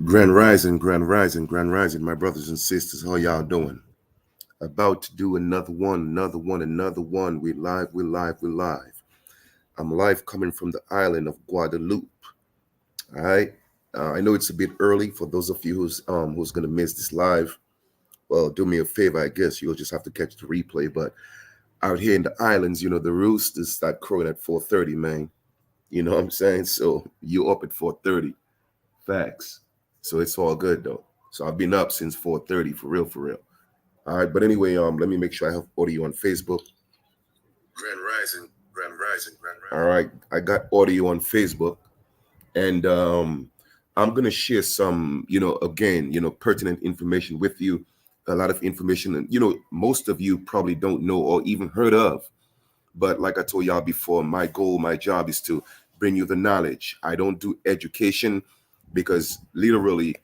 Grand Rising, Grand Rising, Grand Rising, my brothers and sisters, how y'all doing? About to do another one, another one, another one. We live, we live, we live. I'm live coming from the island of Guadeloupe. All right. I know it's a bit early for those of you who's gonna miss this live. Well, do me a favor, I guess you'll just have to catch the replay. But out here in the islands, the roosters start crowing at 4:30, man. You know what I'm saying? So you up at 4:30. Facts. So it's all good though. So I've been up since 4:30 for real, for real. All right, but anyway, let me make sure I have audio on Facebook. Grand Rising, Grand Rising, Grand Rising. All right, I got audio on Facebook, and I'm gonna share some, again, pertinent information with you. A lot of information, and most of you probably don't know or even heard of. But like I told y'all before, my goal, my job is to bring you the knowledge. I don't do education because literally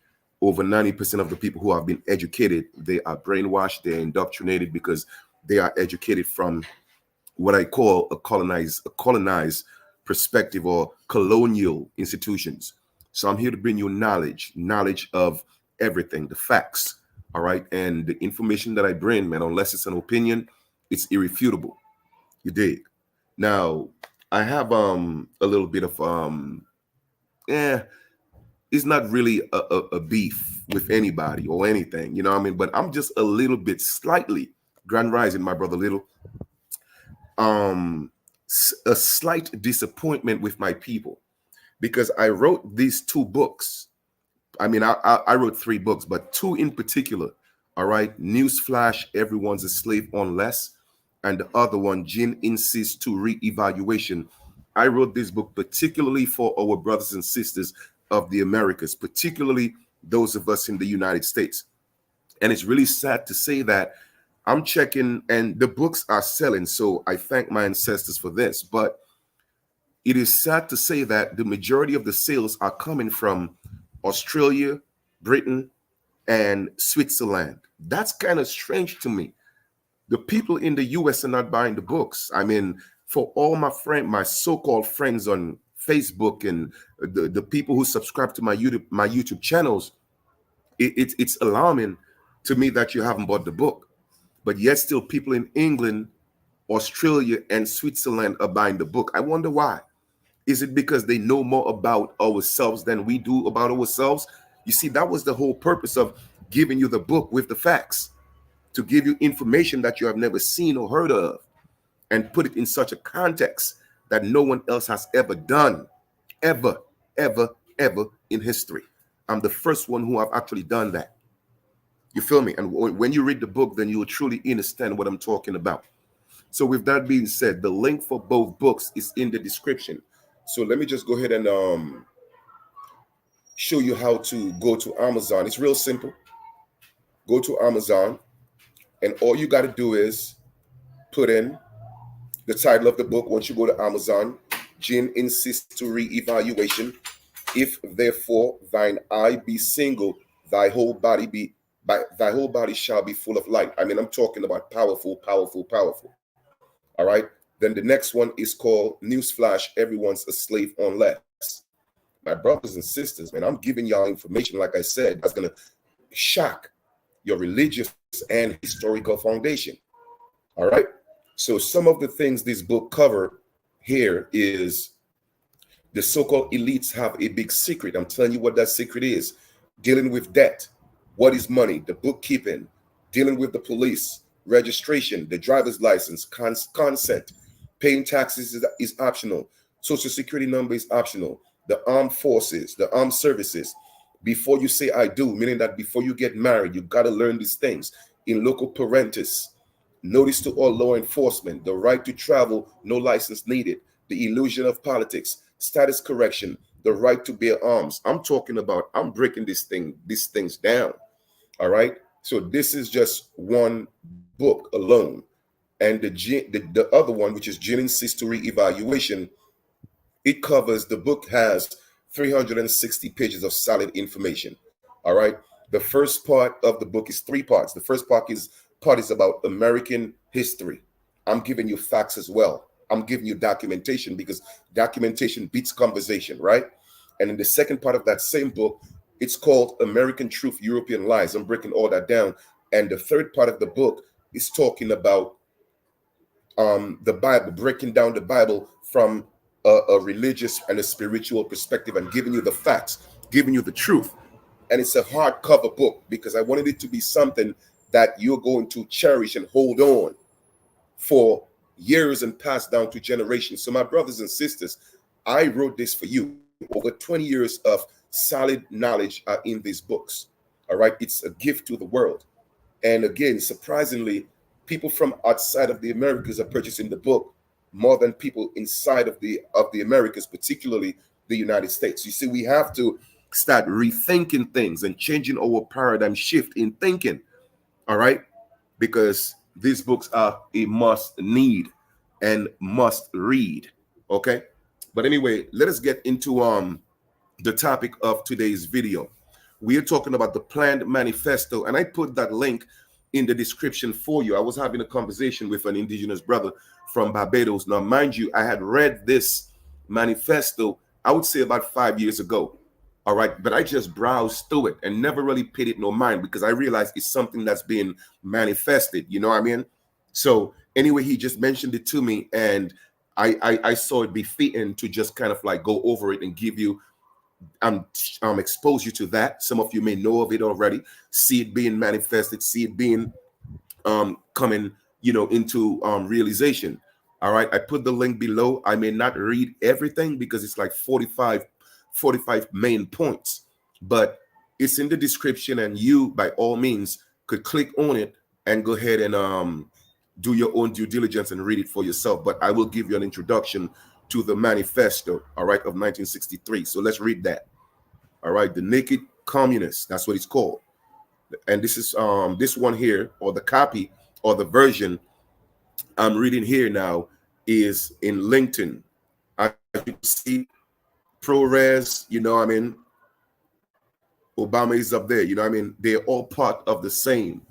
over 90% of the people who have been educated, they are brainwashed, they're indoctrinated because they are educated from what I call a colonized perspective or colonial institutions. So I'm here to bring you knowledge of everything, the facts. All right. And the information that I bring, man, unless it's an opinion, it's irrefutable. You dig? Now, I have a little bit of eh, it's not really a beef with anybody or anything, you know what I mean? But I'm just a little bit slightly Grand Rising, my brother Little, a slight disappointment with my people because I wrote these two books. I mean, I wrote three books, but two in particular. All right, newsflash: everyone's a slave unless, and the other one, Jin insists to reevaluation. I wrote this book particularly for our brothers and sisters of the Americas, particularly those of us in the United States. And it's really sad to say that I'm checking, and the books are selling. So I thank my ancestors for this. But it is sad to say that the majority of the sales are coming from Australia, Britain, and Switzerland. That's kind of strange to me. The people in the US are not buying the books. I mean, for all my so-called friends on Facebook and the people who subscribe to my YouTube channels, it's alarming to me that you haven't bought the book. But yet still people in England, Australia, and Switzerland are buying the book. I wonder why. Is it because they know more about ourselves than we do about ourselves? You see, that was the whole purpose of giving you the book with the facts, to give you information that you have never seen or heard of and put it in such a context that no one else has ever done, ever, ever, ever in history. I'm the first one who have actually done that. You feel me? And when you read the book, then you will truly understand what I'm talking about. So with that being said, the link for both books is in the description. So let me just go ahead and show you how to go to Amazon. It's real simple. Go to Amazon, and all you got to do is put in the title of the book. Once you go to Amazon, Jin insists to re-evaluation. If therefore thine eye be single, thy whole body thy whole body shall be full of light. I mean, I'm talking about powerful, powerful, powerful. All right. Then the next one is called Newsflash: Everyone's a Slave Unless. My brothers and sisters, man, I'm giving y'all information, like I said, that's gonna shock your religious and historical foundation. All right. So some of the things this book cover here is the so-called elites have a big secret. I'm telling you what that secret is. Dealing with debt. What is money? The bookkeeping. Dealing with the police. Registration. The driver's license. Consent. Paying taxes is optional. Social security number is optional. The armed forces. The armed services. Before you say I do, meaning that before you get married, you got to learn these things. In loco parentis. Notice to all law enforcement. The right to travel. No license needed. The illusion of politics. Status correction, the right to bear arms. I'm breaking these things down. All right. So this is just one book alone. And the other one, which is Jennings History Evaluation, the book has 360 pages of solid information. All right. The first part of the book is three parts. The first part is about American history. I'm giving you facts as well. I'm giving you documentation because documentation beats conversation, right? And in the second part of that same book, It's called American Truth, European Lies. I'm breaking all that down. And the third part of the book is talking about the Bible, breaking down the Bible from a religious and a spiritual perspective and giving you the facts, giving you the truth. And it's a hardcover book because I wanted it to be something that you're going to cherish and hold on for years and pass down to generations. So my brothers and sisters, I wrote this for you. Over 20 years of solid knowledge are in these books. All right. It's a gift to the world. And again, surprisingly, people from outside of the Americas are purchasing the book more than people inside of the Americas, particularly the United States. You see, we have to start rethinking things and changing our paradigm shift in thinking. All right, because these books are a must need and must read. Okay, but anyway, let us get into the topic of today's video. We are talking about the planned manifesto, and I put that link in the description for you. I was having a conversation with an indigenous brother from Barbados. Now, mind you, I had read this manifesto, I would say about 5 years ago. All right, but I just browsed through it and never really paid it no mind because I realized it's something that's being manifested. You know what I mean? So anyway, he just mentioned it to me, and I saw it befitting to just kind of like go over it and give you expose you to that. Some of you may know of it already, see it being manifested, see it being coming, into realization. All right, I put the link below. I may not read everything because it's like 45 main points, but it's in the description, and you by all means could click on it and go ahead and do your own due diligence and read it for yourself. But I will give you an introduction to the manifesto, all right, of 1963. So let's read that. All right, the Naked Communists, that's what it's called. And this is this one here, or the copy or the version I'm reading here now, is in LinkedIn. As you can see, ProRes, Obama is up there, they're all part of the same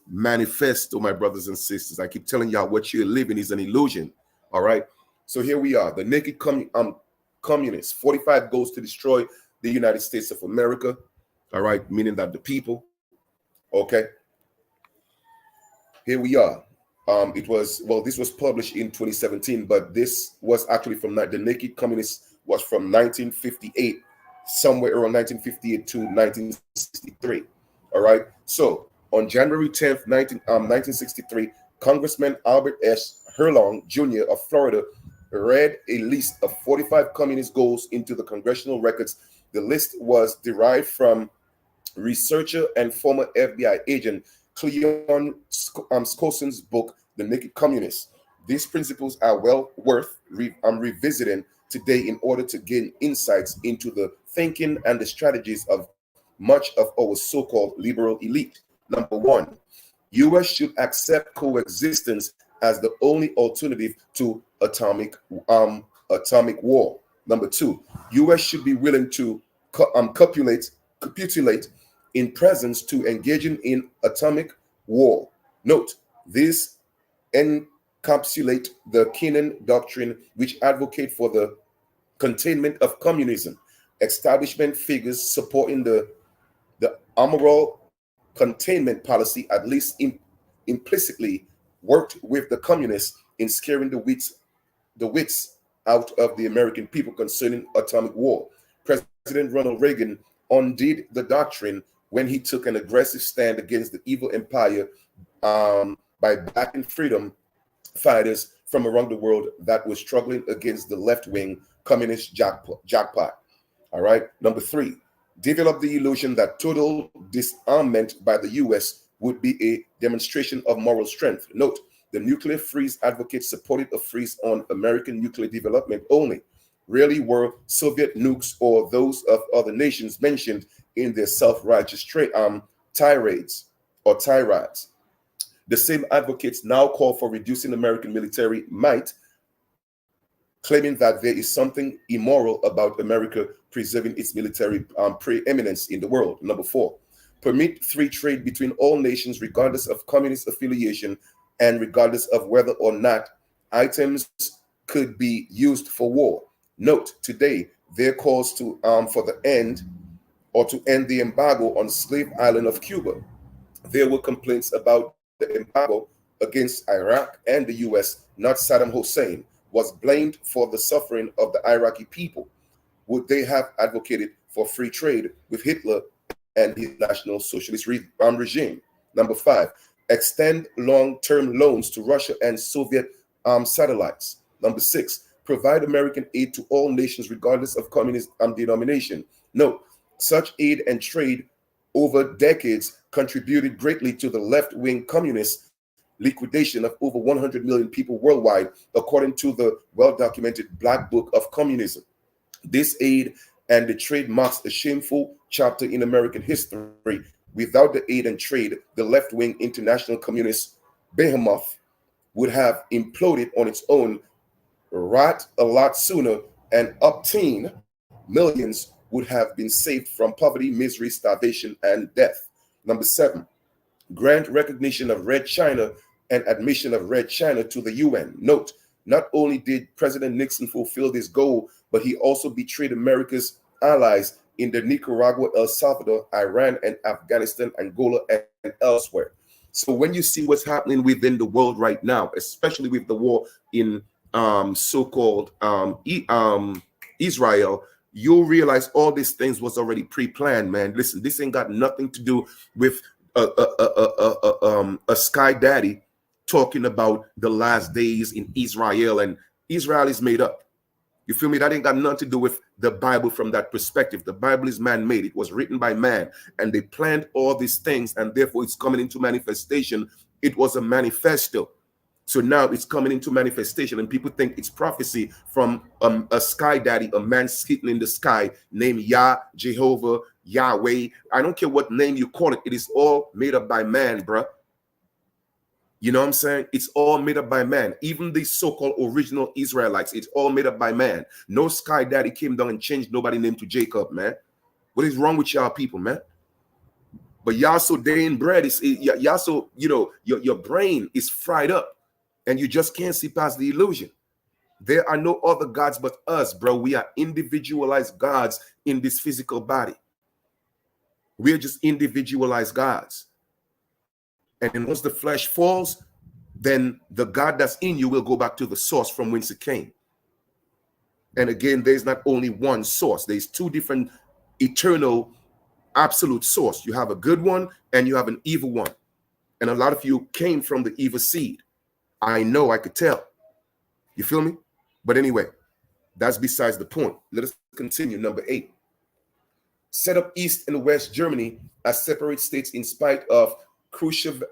manifesto, my brothers and sisters. I keep telling y'all, what you're living is an illusion. All right, so here we are, the Naked Communists. 45 goals to destroy the United States of America. All right, meaning that the people. Okay, here we are. This was published in 2017, but this was actually from the Naked Communists was from 1958, somewhere around 1958 to 1963. All right, so on January 10th, 1963, Congressman Albert S. Hurlong Jr. of Florida read a list of 45 communist goals into the congressional records. The list was derived from researcher and former FBI agent Cleon Skousen's book, The Naked Communists. These principles are well worth revisiting today in order to gain insights into the thinking and the strategies of much of our so-called liberal elite. Number one, U.S. should accept coexistence as the only alternative to atomic war. Number two, U.S. should be willing to capitulate in presence to engaging in atomic war. Note, this encapsulate the Kennan Doctrine, which advocate for the containment of communism. Establishment figures supporting the amoral containment policy, at least implicitly, worked with the communists in scaring the wits out of the American people concerning atomic war. President Ronald Reagan undid the doctrine when he took an aggressive stand against the evil empire by backing freedom fighters from around the world that were struggling against the left-wing communist jackpot. All right. Number three, develop the illusion that total disarmament by the U.S. would be a demonstration of moral strength. Note, the nuclear freeze advocates supported a freeze on American nuclear development only. Rarely were Soviet nukes or those of other nations mentioned in their self-righteous tirades. The same advocates now call for reducing American military might, claiming that there is something immoral about America preserving its military preeminence in the world. Number four, permit free trade between all nations regardless of communist affiliation and regardless of whether or not items could be used for war. Note, today, their calls to for the end or to end the embargo on slave island of Cuba. There were complaints about the embargo against Iraq, and the US, not Saddam Hussein, was blamed for the suffering of the Iraqi people. Would they have advocated for free trade with Hitler and his National Socialist regime? Number 5, extend long-term loans to Russia and Soviet satellites. Number 6, provide American aid to all nations regardless of communist denomination. Note, such aid and trade over decades contributed greatly to the left-wing communist liquidation of over 100 million people worldwide, according to the well-documented Black Book of Communism. This aid and the trade marks a shameful chapter in American history. Without the aid and trade, the left-wing international communist behemoth would have imploded on its own right a lot sooner, and obtain millions would have been saved from poverty, misery, starvation, and death. Number 7, grant recognition of Red China and admission of Red China to the UN. Note, not only did President Nixon fulfill this goal, but he also betrayed America's allies in the Nicaragua, El Salvador, Iran, and Afghanistan, Angola, and elsewhere. So when you see what's happening within the world right now, especially with the war in so-called Israel, you'll realize all these things was already pre-planned, man. Listen, this ain't got nothing to do with a sky daddy talking about the last days in Israel, and Israel is made up. You feel me? That ain't got nothing to do with the Bible from that perspective. The Bible is man-made. It was written by man, and they planned all these things, and therefore it's coming into manifestation. It was a manifesto. So now it's coming into manifestation, and people think it's prophecy from a sky daddy, a man sitting in the sky named Yah, Jehovah, Yahweh. I don't care what name you call it. It is all made up by man, bruh. You know what I'm saying? It's all made up by man. Even the so-called original Israelites, it's all made up by man. No sky daddy came down and changed nobody's name to Jacob, man. What is wrong with y'all people, man? But y'all so damn bread is y'all so, you know, your brain is fried up, and you just can't see past the illusion. There are no other gods but us, bro. We are individualized gods in this physical body. We are just individualized gods. And then once the flesh falls, then the God that's in you will go back to the source from whence it came. And again, there's not only one source. There's two different eternal absolute source. You have a good one and you have an evil one. And a lot of you came from the evil seed. I know, I could tell. You feel me? But anyway, that's besides the point. Let us continue. Number 8. Set up East and West Germany as separate states in spite of Khrushchev's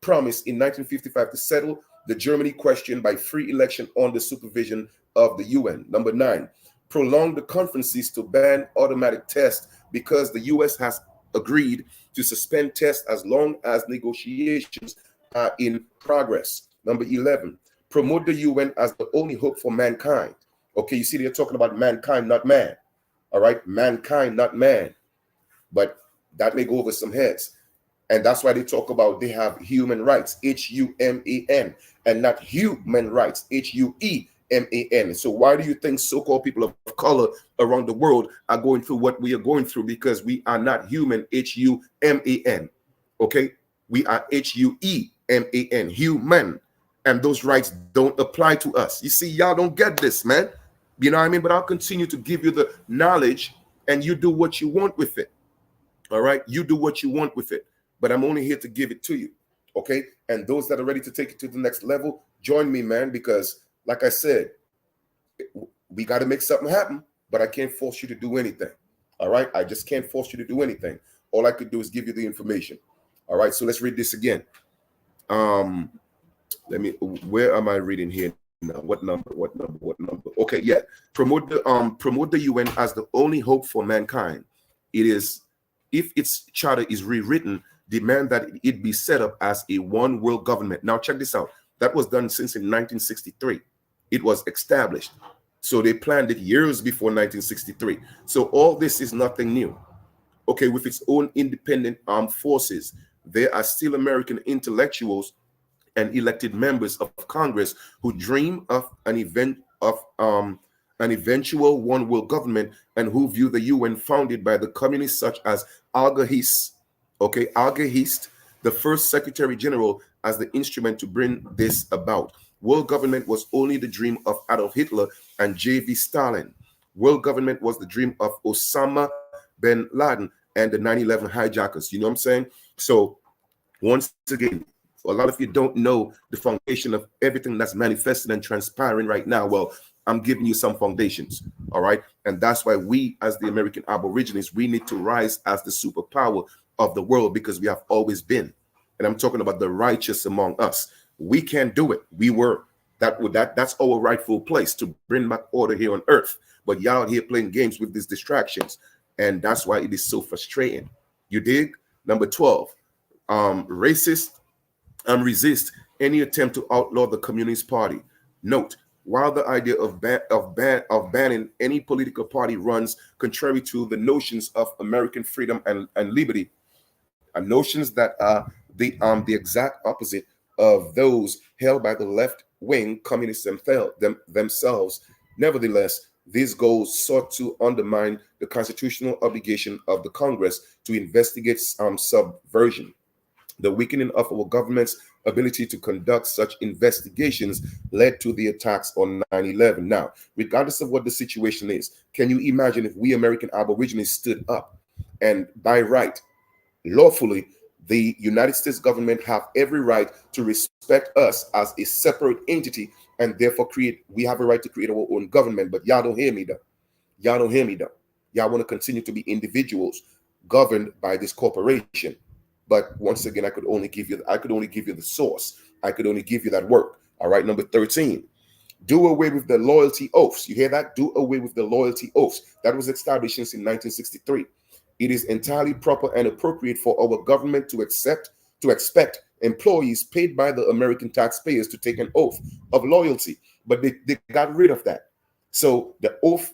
promise in 1955 to settle the Germany question by free election under supervision of the UN. Number 9, prolong the conferences to ban automatic tests because the US has agreed to suspend tests as long as negotiations are in progress. Number 11, promote the UN as the only hope for mankind. Okay, you see, they're talking about mankind, not man. All right, mankind, not man. But that may go over some heads. And that's why they talk about they have human rights, Human, and not human rights, Hueman. So why do you think so-called people of color around the world are going through what we are going through? Because we are not human, Human. Okay? We are Hueman, human. And those rights don't apply to us. You see, y'all don't get this, man. You know what I mean? But I'll continue to give you the knowledge, and you do what you want with it. All right? You do what you want with it. But I'm only here to give it to you. Okay? And those that are ready to take it to the next level, join me, man, because like I said, we got to make something happen, but I can't force you to do anything. All right? I just can't force you to do anything. All I could do is give you the information. All right? So let's read this again. Where am I reading here now? What number? Okay, yeah. Promote the UN as the only hope for mankind. It is, if its charter is rewritten, demand that it be set up as a one world government. Now check this out. That was done since in 1963. It was established. So they planned it years before 1963. So all this is nothing new. Okay, with its own independent armed forces, there are still American intellectuals and elected members of Congress who dream of an an eventual one world government, and who view the UN founded by the communists such as Alga-Hist, okay, Alga-Hist, the first Secretary General, as the instrument to bring this about. World government was only the dream of Adolf Hitler and J.V. Stalin. World government was the dream of Osama bin Laden and the 9/11 hijackers. You know what I'm saying? So once again, a lot of you don't know the foundation of everything that's manifested and transpiring right now. Well, I'm giving you some foundations, all right? And that's why we, as the American Aborigines, we need to rise as the superpower of the world, because we have always been. And I'm talking about the righteous among us. We can't do it. We were. That's our rightful place to bring back order here on earth. But y'all here playing games with these distractions. And that's why it is so frustrating. You dig? Number 12, racist and resist any attempt to outlaw the Communist Party. Note, while the idea of banning any political party runs contrary to the notions of American freedom and liberty, are notions that are the exact opposite of those held by the left-wing communists themselves. Nevertheless, these goals sought to undermine the constitutional obligation of the Congress to investigate subversion. The weakening of our government's ability to conduct such investigations led to the attacks on 9/11. Now, regardless of what the situation is, can you imagine if we American Aborigines stood up and by right, lawfully, the United States government have every right to respect us as a separate entity, and therefore we have a right to create our own government. But y'all don't hear me though. Y'all don't hear me though. Y'all want to continue to be individuals governed by this corporation. But once again, I could only give you the source. I could only give you that work. All right, number 13. Do away with the loyalty oaths. You hear that? Do away with the loyalty oaths. That was established since in 1963. It is entirely proper and appropriate for our government to expect employees paid by the American taxpayers to take an oath of loyalty. But they got rid of that. So the oath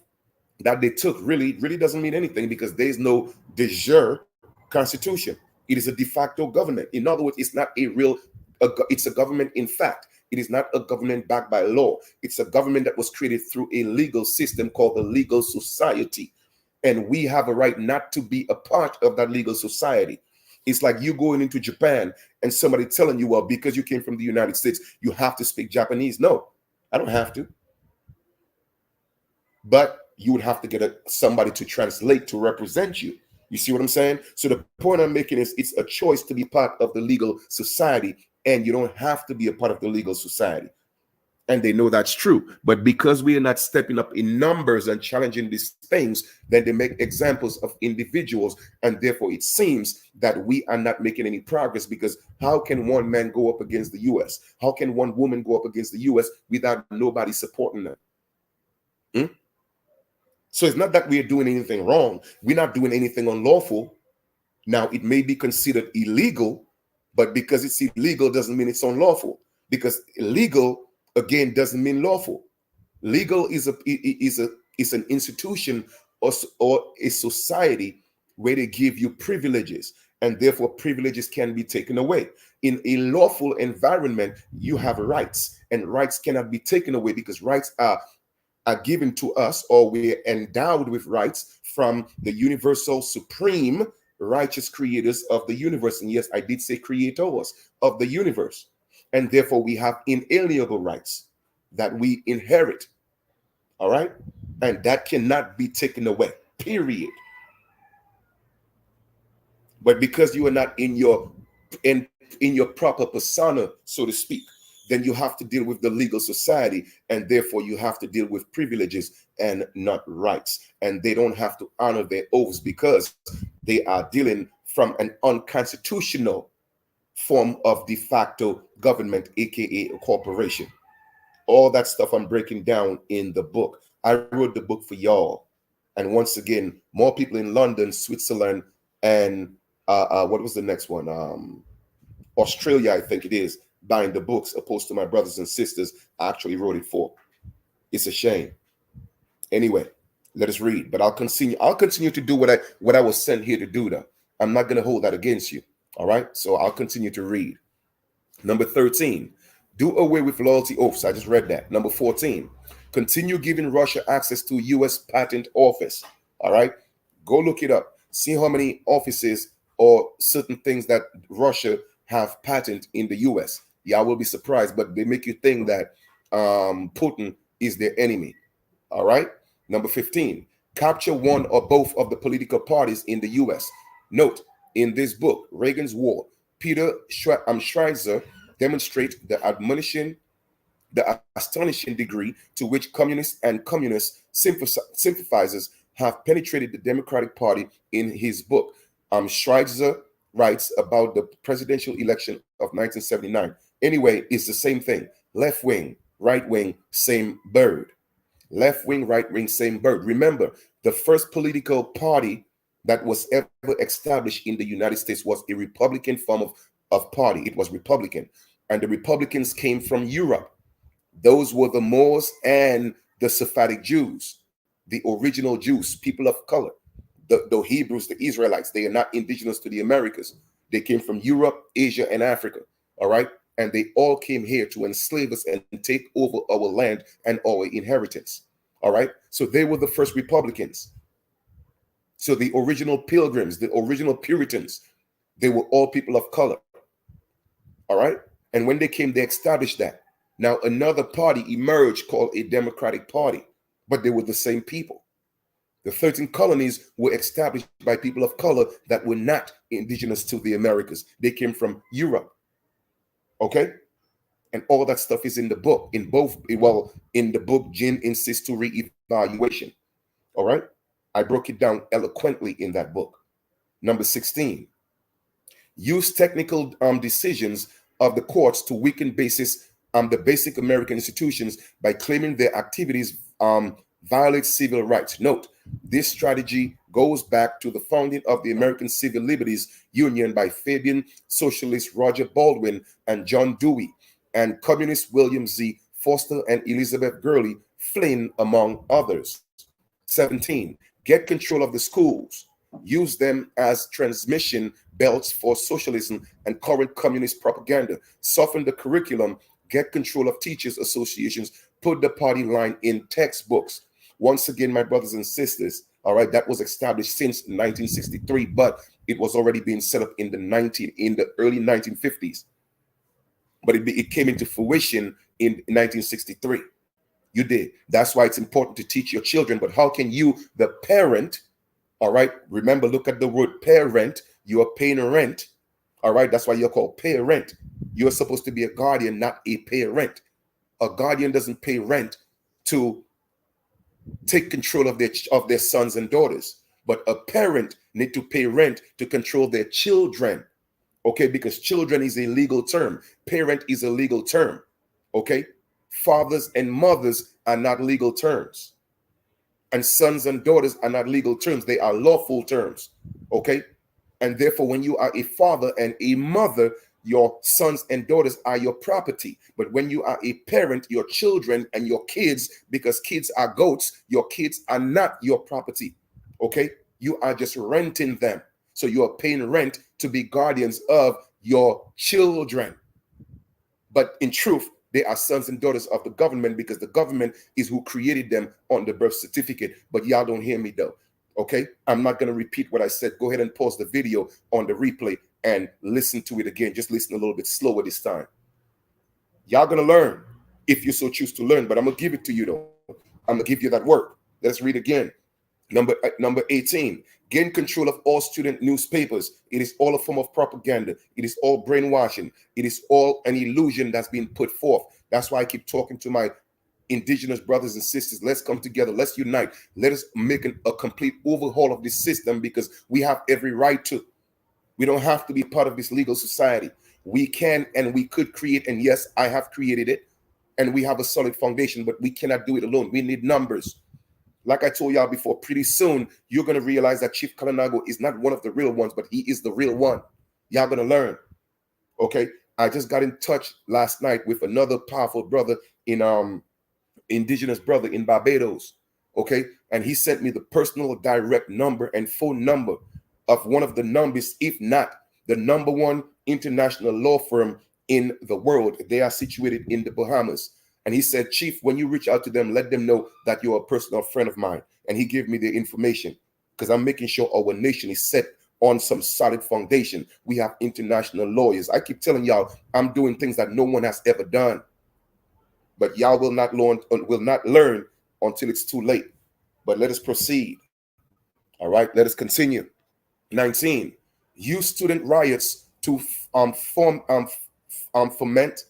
that they took really doesn't mean anything, because there's no de jure constitution. It is a de facto government. In other words, it's not it's a government in fact. It is not a government backed by law. It's a government that was created through a legal system called the legal society. And we have a right not to be a part of that legal society. It's like you going into Japan and somebody telling you, well, because you came from the United States, you have to speak Japanese. No, I don't have to. But you would have to get somebody to translate to represent you. You see what I'm saying? So the point I'm making is it's a choice to be part of the legal society, and you don't have to be a part of the legal society. And they know that's true. But because we are not stepping up in numbers and challenging these things, then they make examples of individuals. And therefore, it seems that we are not making any progress, because how can one man go up against the U.S.? How can one woman go up against the U.S. without nobody supporting them? So it's not that we are doing anything wrong. We're not doing anything unlawful. Now, it may be considered illegal, but because it's illegal doesn't mean it's unlawful. Because illegal, again, doesn't mean lawful. Legal is an institution or a society where they give you privileges, and therefore privileges can be taken away. In a lawful environment, you have rights, and rights cannot be taken away, because rights are given to us, or we're endowed with rights from the universal supreme righteous creators of the universe. And yes, I did say creators of the universe. And therefore we have inalienable rights that we inherit. All right. And that cannot be taken away, period. But because you are not in your proper persona, so to speak, then you have to deal with the legal society, and therefore you have to deal with privileges and not rights. And they don't have to honor their oaths, because they are dealing from an unconstitutional form of de facto government, aka a corporation. All that stuff I'm breaking down in the book. I wrote the book for y'all. And once again, more people in London, Switzerland, and what was the next one? Australia, I think it is, buying the books, opposed to my brothers and sisters I actually wrote it for. It's a shame. Anyway, let us read. But I'll continue to do what I was sent here to do, though. I'm not going to hold that against you. All right. So I'll continue to read. Number 13, do away with loyalty oaths. I just read that. Number 14, Continue giving Russia access to U.S. Patent Office. All right, go look it up. See how many offices or certain things that Russia have patent in the U.S. Y'all will be surprised, but they make you think that Putin is their enemy. All right. Number 15, capture one or both of the political parties in the U.S. Note, in this book, Reagan's War, Peter Schweizer demonstrates the astonishing degree to which communists and communist sympathizers have penetrated the Democratic Party in his book. Schweizer writes about the presidential election of 1979. Anyway, it's the same thing. Left wing, right wing, same bird. Left wing, right wing, same bird. Remember, the first political party that was ever established in the United States was a Republican form of party. It was Republican. And the Republicans came from Europe. Those were the Moors and the Sephardic Jews, the original Jews, people of color. The Hebrews, the Israelites, they are not indigenous to the Americas. They came from Europe, Asia, and Africa. All right. And they all came here to enslave us and take over our land and our inheritance. All right. So they were the first Republicans. So the original Pilgrims, the original Puritans, they were all people of color. All right. And when they came, they established that. Now another party emerged called a Democratic Party, but they were the same people. The 13 colonies were established by people of color that were not indigenous to the Americas. They came from Europe. Okay? And all that stuff is in the book. In the book, Jin Insists to Reevaluation. All right? I broke it down eloquently in that book. Number 16. Use technical decisions of the courts to weaken the basic American institutions by claiming their activities violate civil rights. Note, this strategy goes back to the founding of the American Civil Liberties Union by Fabian socialist Roger Baldwin and John Dewey, and communist William Z. Foster and Elizabeth Gurley Flynn, among others. 17. Get control of the schools. Use them as transmission belts for socialism and current communist propaganda. Soften the curriculum. Get control of teachers' associations. Put the party line in textbooks. Once again, my brothers and sisters, all right, that was established since 1963, but it was already being set up in the early 1950s. But it came into fruition in 1963. You did. That's why it's important to teach your children. But how can you, the parent, all right, remember, look at the word parent. You are paying rent. All right, that's why you're called parent. You're supposed to be a guardian, not a parent. A guardian doesn't pay rent to take control of their sons and daughters. But a parent need to pay rent to control their children. Okay, because children is a legal term. Parent is a legal term. Okay, fathers and mothers are not legal terms. And sons and daughters are not legal terms. They are lawful terms. Okay, and therefore, when you are a father and a mother, your sons and daughters are your property. But when you are a parent, your children and your kids, because kids are goats, your kids are not your property. Okay, you are just renting them. So you are paying rent to be guardians of your children. But in truth, they are sons and daughters of the government, because the government is who created them on the birth certificate. But y'all don't hear me though. Okay, I'm not going to repeat what I said. Go ahead and pause the video on the replay and listen to it again. Just listen a little bit slower this time. Y'all going to learn if you so choose to learn, but I'm going to give it to you though. I'm going to give you that work. Let's read again. Number 18, gain control of all student newspapers. It is all a form of propaganda. It is all brainwashing. It is all an illusion that's being put forth. That's why I keep talking to my indigenous brothers and sisters. Let's come together. Let's unite. Let us make a complete overhaul of this system, because we have every right to. We don't have to be part of this legal society. We can and we could create, and yes, I have created it, and we have a solid foundation, but we cannot do it alone. We need numbers. Like I told y'all before, pretty soon, you're going to realize that Chief Kalinago is not one of the real ones, but he is the real one. Y'all going to learn. Okay? I just got in touch last night with another powerful brother in indigenous brother in Barbados. Okay? And he sent me the personal direct number and phone number of one of the numbers, if not the #1 international law firm in the world. They are situated in the Bahamas. And he said, Chief, when you reach out to them, let them know that you're a personal friend of mine. And he gave me the information because I'm making sure our nation is set on some solid foundation. We have international lawyers. I keep telling y'all, I'm doing things that no one has ever done. But y'all will not learn until it's too late. But let us proceed. All right, let us continue. 19, use student riots to foment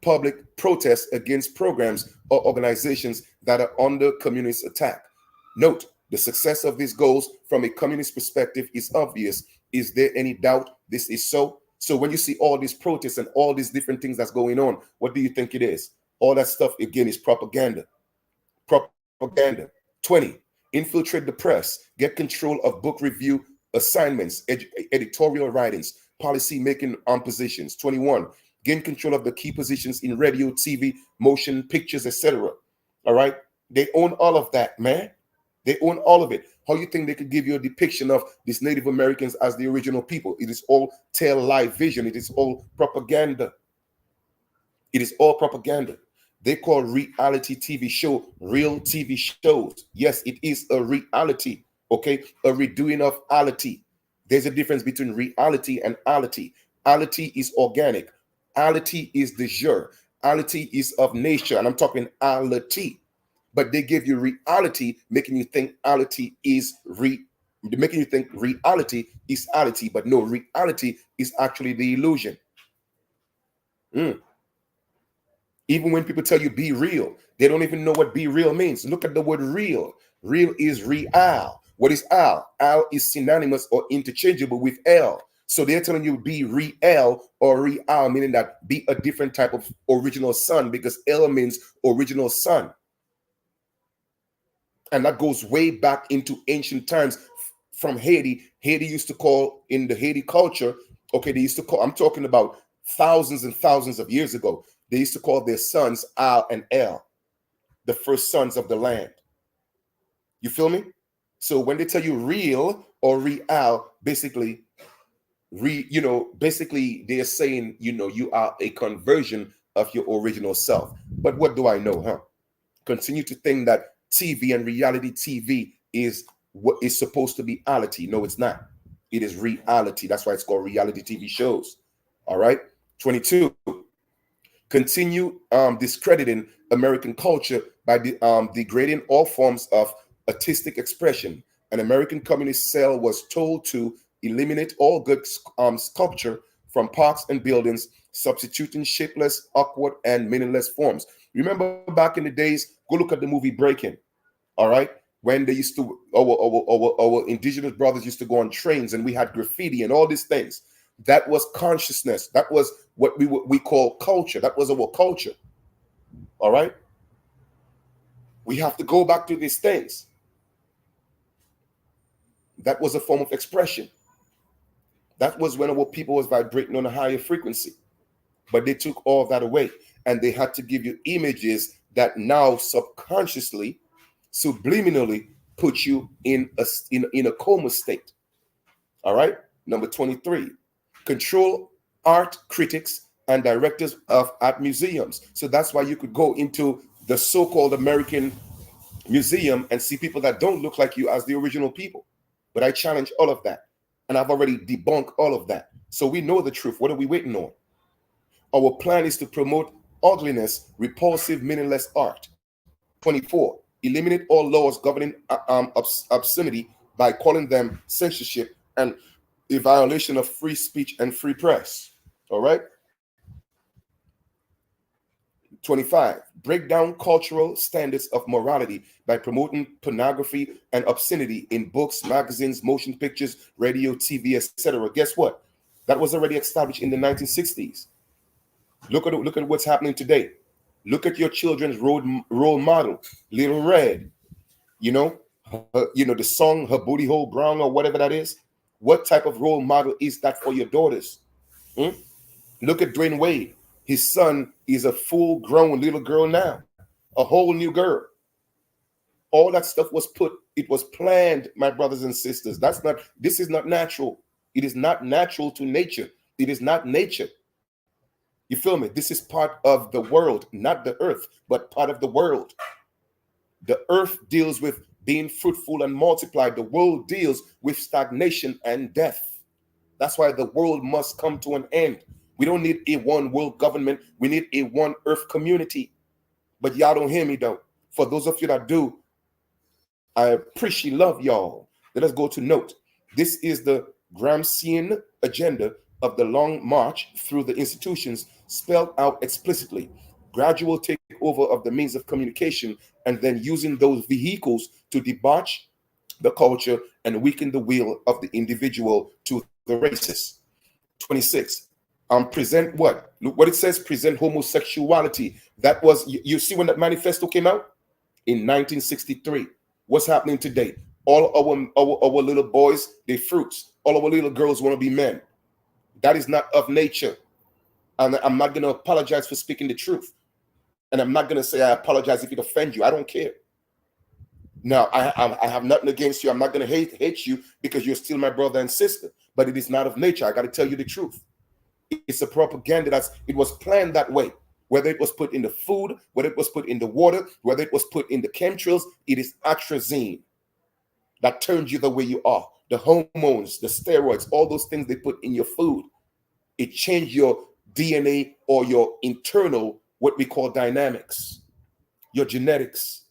public protests against programs or organizations that are under communist attack. Note, the success of these goals from a communist perspective is obvious. Is there any doubt this is so? So when you see all these protests and all these different things that's going on, what do you think it is? All that stuff, again, is propaganda. Propaganda. 20, infiltrate the press, get control of book review assignments, editorial writings, policy making positions. 21, gain control of the key positions in radio, TV, motion, pictures, etc. All right? They own all of that, man. They own all of it. How you think they could give you a depiction of these Native Americans as the original people? It is all tell-lie vision. It is all propaganda. It is all propaganda. They call reality TV show real TV shows. Yes, it is a reality, okay? A redoing of ality. There's a difference between reality and ality. Ality is organic. Ality is de jure. Ality is of nature, and I'm talking ality. But they give you reality, making you think ality is making you think reality is ality, but no, reality is actually the illusion. Even when people tell you be real, they don't even know what be real means. Look at the word real. Real is real. What is al? Al is synonymous or interchangeable with L. So they're telling you be real or real, meaning that be a different type of original son, because L means original son. And that goes way back into ancient times from Haiti. Haiti used to call, in the Haiti culture, okay, they used to call, I'm talking about thousands and thousands of years ago, they used to call their sons Al and El, the first sons of the land. You feel me? So when they tell you real or real, basically, basically they're saying, you are a conversion of your original self. But what do I know, huh? Continue to think that TV and reality TV is what is supposed to be ality. No, it's not. It is reality. That's why it's called reality TV shows. All right. 22. Continue discrediting American culture by degrading all forms of artistic expression. An American communist cell was told to eliminate all good sculpture from parks and buildings, substituting shapeless, awkward, and meaningless forms. Remember back in the days, go look at the movie Breaking, all right? When they used to, our indigenous brothers used to go on trains and we had graffiti and all these things. That was consciousness. That was what we call culture. That was our culture, all right? We have to go back to these things. That was a form of expression. That was when our people was vibrating on a higher frequency. But they took all of that away. And they had to give you images that now subconsciously, subliminally put you in a coma state. All right. Number 23, control art critics and directors at museums. So that's why you could go into the so-called American museum and see people that don't look like you as the original people. But I challenge all of that. And I've already debunked all of that. So we know the truth. What are we waiting on? Our plan is to promote ugliness, repulsive, meaningless art. 24, eliminate all laws governing obscenity by calling them censorship and a violation of free speech and free press. All right. 25, break down cultural standards of morality by promoting pornography and obscenity in books, magazines, motion pictures, radio, TV, etc. Guess what? That was already established in the 1960s. Look at what's happening today. Look at your children's role model, Little Red. The song "Her Booty Hole Brown" or whatever that is. What type of role model is that for your daughters? Look at Dwayne Wade. His son is a full-grown little girl now, a whole new girl. All that stuff was it was planned, my brothers and sisters. This is not natural. It is not natural to nature. It is not nature. You feel me? This is part of the world, not the earth, but part of the world. The earth deals with being fruitful and multiply. The world deals with stagnation and death. That's why the world must come to an end. We don't need a one world government. We need a one earth community. But y'all don't hear me though. For those of you that do, I appreciate love y'all. Let us go to note. This is the Gramscian agenda of the long march through the institutions spelled out explicitly. Gradual takeover of the means of communication and then using those vehicles to debauch the culture and weaken the will of the individual to the races. 26. Present what? Look what it says, present homosexuality. That was, you see when that manifesto came out? In 1963. What's happening today? All our little boys, they fruits. All our little girls want to be men. That is not of nature. And I'm not going to apologize for speaking the truth. And I'm not going to say I apologize if it offends you. I don't care. Now, I have nothing against you. I'm not going to hate you because you're still my brother and sister. But it is not of nature. I got to tell you the truth. It's a propaganda it was planned that way. Whether it was put in the food, whether it was put in the water, whether it was put in the chemtrails, it is atrazine that turns you the way you are. The hormones, the steroids, all those things they put in your food, it changed your DNA or your internal, what we call dynamics, your genetics.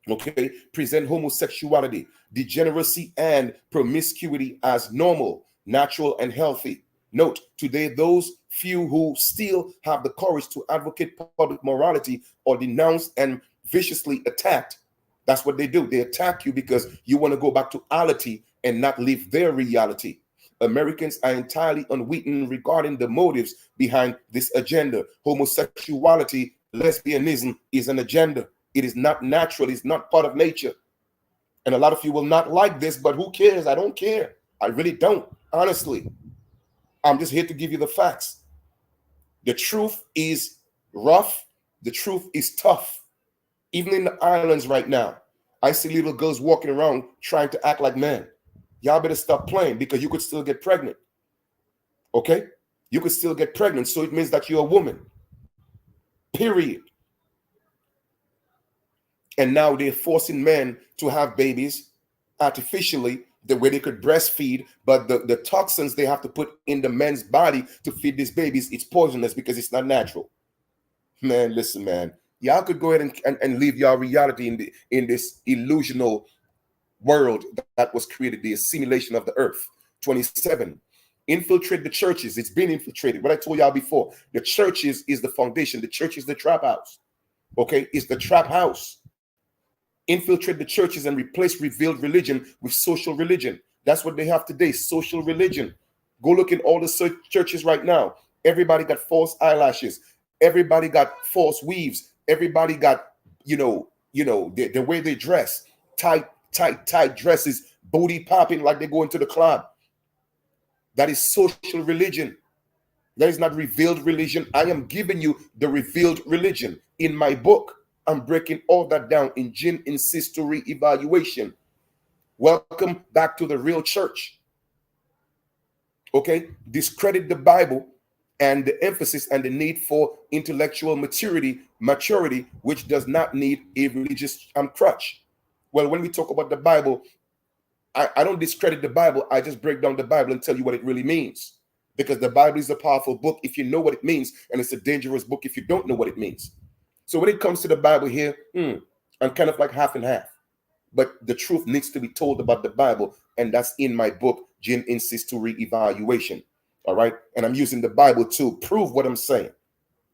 Okay, present homosexuality, degeneracy, and promiscuity as normal, natural, and healthy. Note, today, those few who still have the courage to advocate public morality or denounce and viciously attacked, that's what they do. They attack you because you want to go back to reality and not live their reality. Americans are entirely unwitting regarding the motives behind this agenda. Homosexuality, lesbianism is an agenda. It is not natural. It's not part of nature. And a lot of you will not like this, but who cares? I don't care. I really don't, honestly. I'm just here to give you the facts. The truth is rough. The truth is tough. Even in the islands right now, I see little girls walking around trying to act like men. Y'all better stop playing because you could still get pregnant. Okay? You could still get pregnant, so it means that you're a woman. Period. And now they're forcing men to have babies artificially, the way they could breastfeed, but the toxins they have to put in the men's body to feed these babies, it's poisonous because it's not natural. Man, listen, man. Y'all could go ahead and live your reality in this illusional world that was created, the assimilation of the earth. 27. Infiltrate the churches. It's been infiltrated. What I told y'all before, the churches is the foundation. The church is the trap house. Okay, it's the trap house. Infiltrate the churches and replace revealed religion with social religion. That's what they have today, social religion. Go look in all the churches right now. Everybody got false eyelashes. Everybody got false weaves. Everybody got, the way they dress, tight dresses, booty popping like they go into the club. That is social religion. That is not revealed religion. I am giving you the revealed religion in my book. I'm breaking all that down in Gin Insistory Evaluation. Welcome back to the real church. Okay? Discredit the Bible and the emphasis and the need for intellectual maturity, which does not need a religious crutch. Well, when we talk about the Bible, I don't discredit the Bible. I just break down the Bible and tell you what it really means. Because the Bible is a powerful book if you know what it means, and it's a dangerous book if you don't know what it means. So when it comes to the Bible here, I'm kind of like half and half. But the truth needs to be told about the Bible, and that's in my book, Gin Insistory Evaluation. All right? And I'm using the Bible to prove what I'm saying.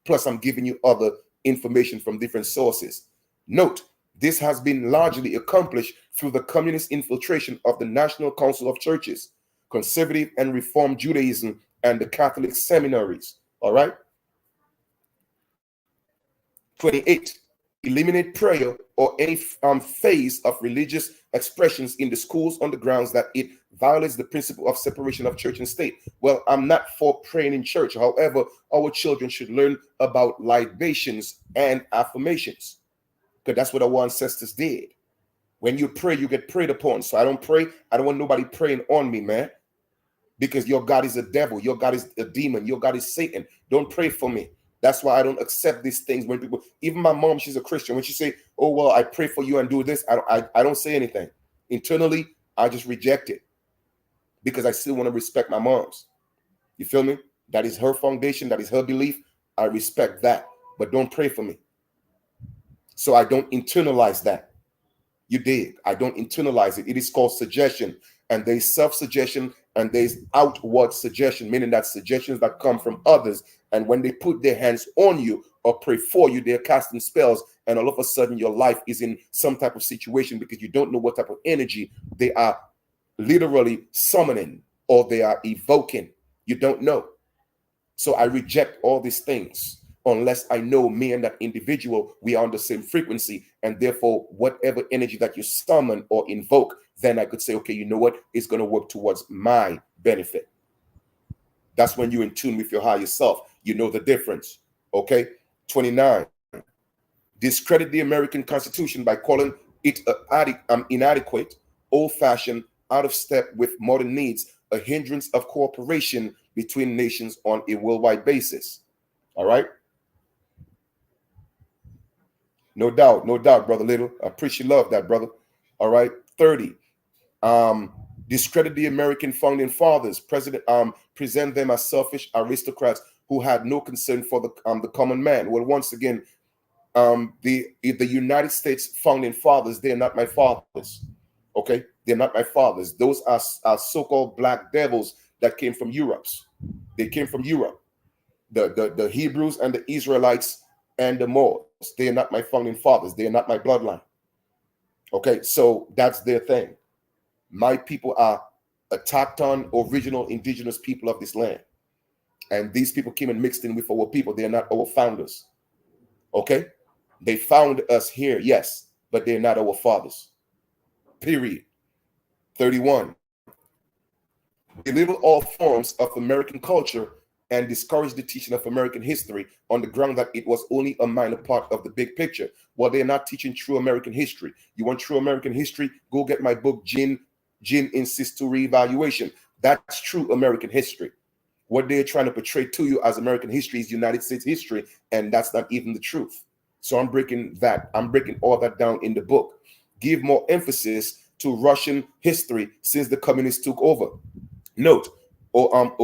Plus, I'm giving you other information from different sources. Note, this has been largely accomplished through the communist infiltration of the National Council of Churches, Conservative and Reform Judaism, and the Catholic seminaries. All right? 28. Eliminate prayer or any phase of religious expressions in the schools on the grounds that it violates the principle of separation of church and state. Well, I'm not for praying in church. However, our children should learn about libations and affirmations, because that's what our ancestors did. When you pray, you get prayed upon. So I don't pray. I don't want nobody praying on me, man. because your God is a devil. Your God is a demon. Your God is Satan. Don't pray for me. That's why I don't accept these things when people, even my mom, she's a Christian. When she say, oh, well, I pray for you and do this, I don't say anything. Internally, I just reject it because I still want to respect my mom's. You feel me? That is her foundation. That is her belief. I respect that. But don't pray for me. So I don't internalize that. You dig? I don't internalize it. It is called suggestion. And there's self-suggestion and there's outward suggestion, meaning that suggestions that come from others. And when they put their hands on you or pray for you, they're casting spells. And all of a sudden, your life is in some type of situation because you don't know what type of energy they are literally summoning or they are evoking. You don't know. So I reject all these things unless I know me and that individual, we are on the same frequency. And therefore, whatever energy that you summon or invoke, then I could say, okay, you know what? It's going to work towards my benefit. That's when you're in tune with your higher self. You know the difference. Okay. 29. Discredit the American Constitution by calling it inadequate, old-fashioned, out of step with modern needs, a hindrance of cooperation between nations on a worldwide basis. All right. No doubt, brother Little. I appreciate love that, brother. All right. 30. Discredit the American founding fathers. Present them as selfish aristocrats who had no concern for the common man. Well, once again, the United States founding fathers, they're not my fathers. Okay, they're not my fathers. Those are so-called black devils that came from Europe. They came from Europe. The Hebrews and the Israelites and the Moors, they are not my founding fathers. They are not my bloodline. Okay, so that's their thing. My people are attacked on original indigenous people of this land. And these people came and mixed in with our people. They are not our founders. Okay? They found us here, yes, but they're not our fathers. Period. 31. Belittle all forms of American culture and discourage the teaching of American history on the ground that it was only a minor part of the big picture. Well, they're not teaching true American history. You want true American history? Go get my book, Gin Insists to Reevaluation. That's true American history. What they're trying to portray to you as American history is United States history, and that's not even the truth. So I'm breaking all that down in the book. Give more emphasis to Russian history since the communists took over. Note, or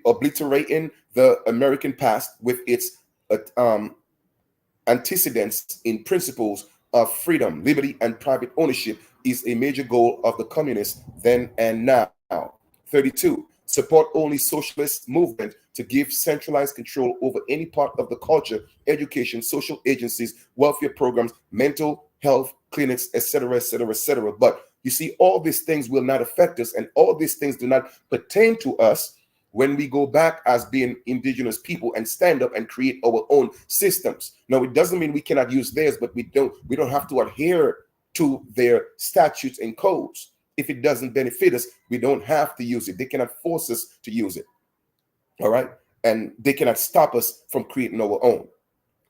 obliterating the American past with its antecedents in principles of freedom, liberty, and private ownership is a major goal of the communists then and now. 32. Support only socialist movement to give centralized control over any part of the culture, education, social agencies, welfare programs, mental health clinics, etc., etc., etc. But you see, all these things will not affect us, and all these things do not pertain to us when we go back as being indigenous people and stand up and create our own systems. Now, it doesn't mean we cannot use theirs, but we don't have to adhere to their statutes and codes. If it doesn't benefit us, we don't have to use it. They cannot force us to use it. All right. And they cannot stop us from creating our own.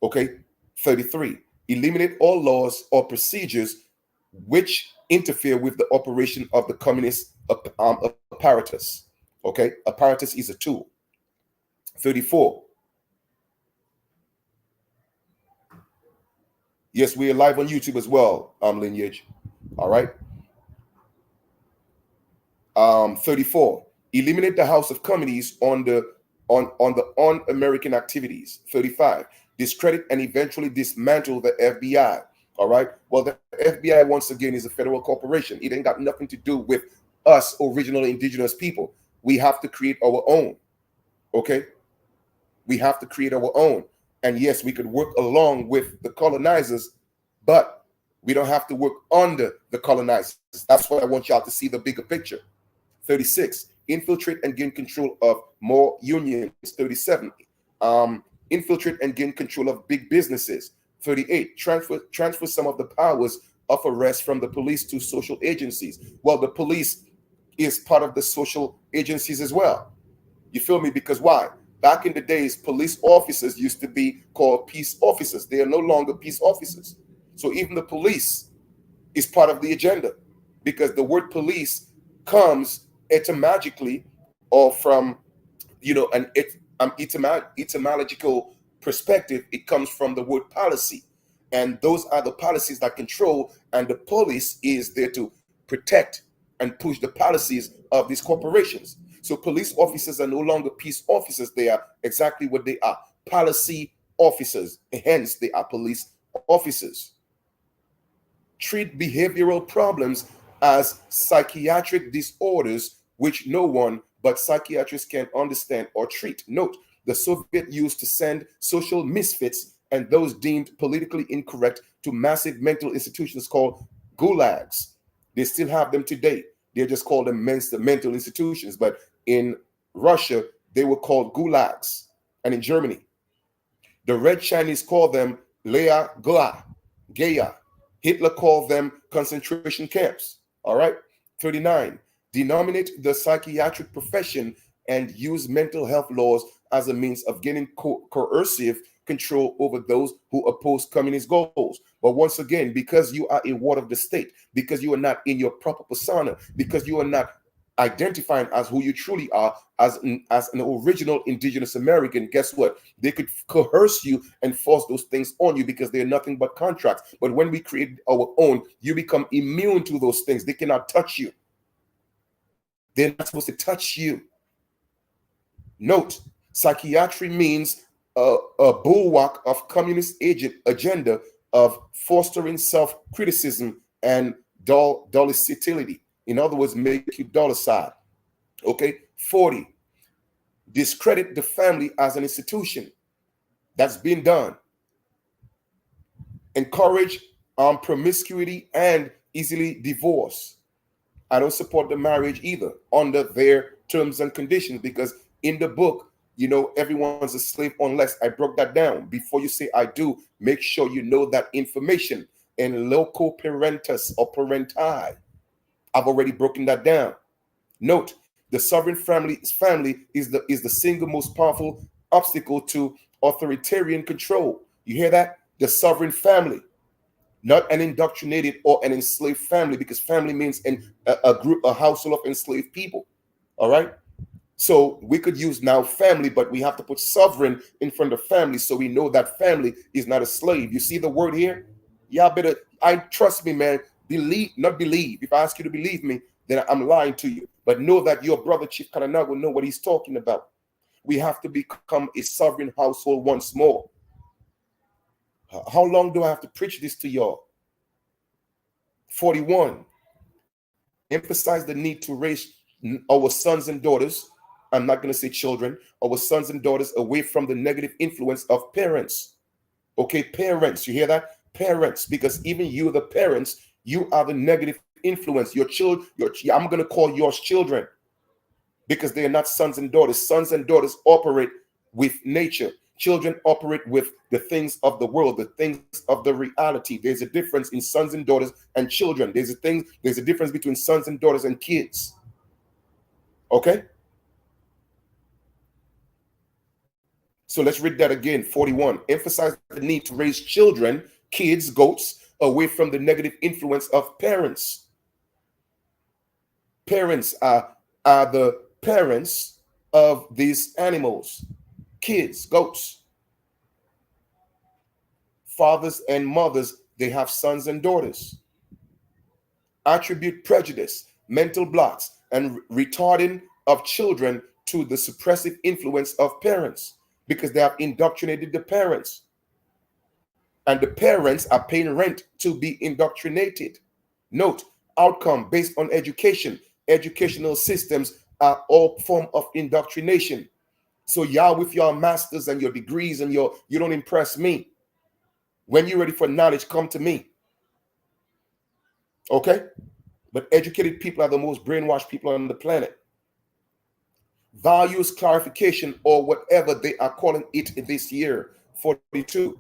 Okay. 33. Eliminate all laws or procedures which interfere with the operation of the communist apparatus. Okay. Apparatus is a tool. 34. Yes, we are live on YouTube as well, Lineage. All right. 34. Eliminate the House of Committees on the un-American activities. 35. Discredit and eventually dismantle the FBI. All right. Well, the FBI once again is a federal corporation. It ain't got nothing to do with us original indigenous people. We have to create our own. Okay. We have to create our own. And yes, we could work along with the colonizers, but we don't have to work under the colonizers. That's why I want y'all to see the bigger picture. 36. Infiltrate and gain control of more unions. 37. Infiltrate and gain control of big businesses. 38. Transfer some of the powers of arrest from the police to social agencies. Well, the police is part of the social agencies as well. You feel me? Because why? Back in the days, police officers used to be called peace officers. They are no longer peace officers. So even the police is part of the agenda, because the word police comes etymologically or from, an etymological perspective, it comes from the word policy. And those are the policies that control, and the police is there to protect and push the policies of these corporations. So police officers are no longer peace officers. They are exactly what they are: policy officers. Hence, they are police officers. Treat behavioral problems as psychiatric disorders, which no one but psychiatrists can understand or treat. Note, the Soviet used to send social misfits and those deemed politically incorrect to massive mental institutions called gulags. They still have them today. They just call them mental institutions. But in Russia, they were called gulags. And in Germany, the Red Chinese call them Lea Gula, Geya. Hitler called them concentration camps. All right. 39. Denominate the psychiatric profession and use mental health laws as a means of gaining coercive control over those who oppose communist goals. But once again, because you are a ward of the state, because you are not in your proper persona, because you are not identifying as who you truly are, as an original indigenous American, guess what? They could coerce you and force those things on you because they're nothing but contracts. But when we create our own, you become immune to those things. They cannot touch you. They're not supposed to touch you. Note, psychiatry means a bulwark of communist agenda of fostering self-criticism and dolicidity. In other words, make you dollicide. Okay. 40. Discredit the family as an institution. That's been done. Encourage promiscuity and easily divorce. I don't support the marriage either under their terms and conditions, because in the book, everyone's a slave unless I broke that down. Before you say I do, make sure you know that information. And loco parentis or parenti, I've already broken that down. Note, the sovereign family is the single most powerful obstacle to authoritarian control. You hear that? The sovereign family, not an indoctrinated or an enslaved family, because family means a group, a household of enslaved people. All right. So we could use now family, but we have to put sovereign in front of family so we know that family is not a slave. You see the word here? Y'all better, trust me, man. Not believe. If I ask you to believe me, then I'm lying to you. But know that your brother Chief Kananaga will know what he's talking about. We have to become a sovereign household once more. How long do I have to preach this to y'all? 41. Emphasize the need to raise our sons and daughters. I'm not going to say children, our sons and daughters away from the negative influence of parents. Okay, parents, you hear that? Parents, because even you, the parents, you are the negative influence. Your children, I'm going to call yours children, because they are not sons and daughters. Sons and daughters operate with nature. Children operate with the things of the world, the things of the reality. There's a difference in sons and daughters and children. There's a difference between sons and daughters and kids. Okay? So let's read that again. 41. Emphasize the need to raise children, kids, goats, away from the negative influence of parents. Parents are the parents of these animals. Kids, goats. Fathers and mothers, they have sons and daughters. Attribute prejudice, mental blocks, and retarding of children to the suppressive influence of parents, because they have indoctrinated the parents. And the parents are paying rent to be indoctrinated. Note, outcome based on education. Educational systems are all form of indoctrination. So y'all with your masters and your degrees and you don't impress me. When you're ready for knowledge, come to me. Okay? But educated people are the most brainwashed people on the planet. Values clarification, or whatever they are calling it this year. 42.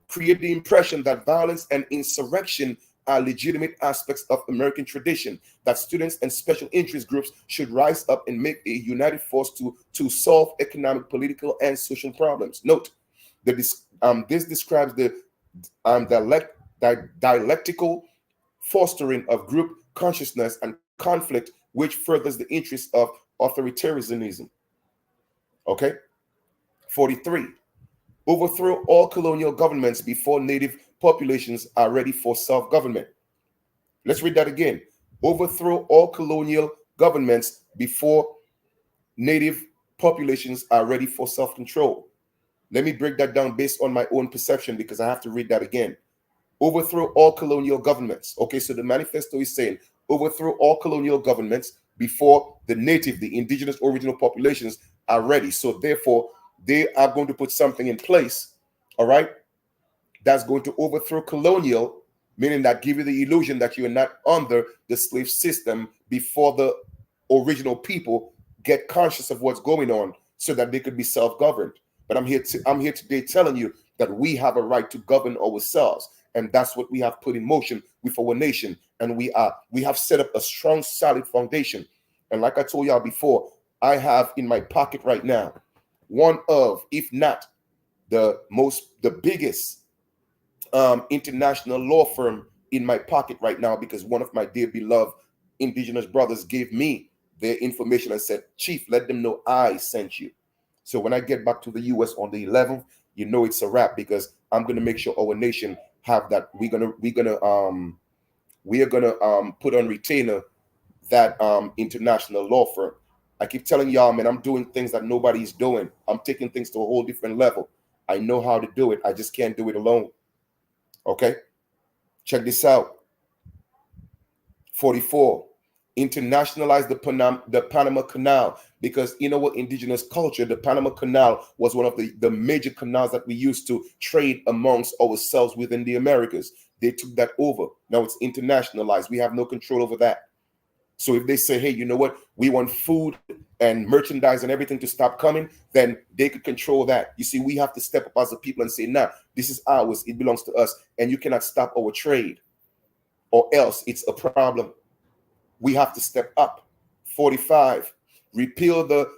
Create the impression that violence and insurrection are legitimate aspects of American tradition, that students and special interest groups should rise up and make a united force to solve economic, political, and social problems. Note, this describes the dialectical fostering of group consciousness and conflict, which furthers the interests of authoritarianism. Okay. 43. Overthrow all colonial governments before native populations are ready for self-government. Let's read that again. Overthrow all colonial governments before native populations are ready for self-control. Let me break that down based on my own perception because I have to read that again. Overthrow all colonial governments. Okay, so the manifesto is saying overthrow all colonial governments before the native, the indigenous original populations are ready. So therefore, they are going to put something in place, all right, that's going to overthrow colonial, meaning that give you the illusion that you're not under the slave system before the original people get conscious of what's going on so that they could be self-governed. But I'm here today telling you that we have a right to govern ourselves. And that's what we have put in motion with our nation. And we have set up a strong, solid foundation. And like I told y'all before, I have in my pocket right now one of, if not the biggest international law firm in my pocket right now, because one of my dear beloved indigenous brothers gave me their information and said, Chief, let them know I sent you. So when I get back to the US on the 11th, you know it's a wrap, because I'm going to make sure our nation have that. We're gonna put on retainer that international law firm. I keep telling y'all, man, I'm doing things that nobody's doing. I'm taking things to a whole different level. I know how to do it. I just can't do it alone. Okay, check this out. 44. Internationalize the Panama Canal, because in our indigenous culture, the Panama Canal was one of the major canals that we used to trade amongst ourselves within the Americas. They took that over. Now it's internationalized. We have no control over that. So if they say, hey, you know what, we want food and merchandise and everything to stop coming, then they could control that. You see, we have to step up as a people and say, nah, this is ours. It belongs to us. And you cannot stop our trade, or else it's a problem. We have to step up. 45, repeal the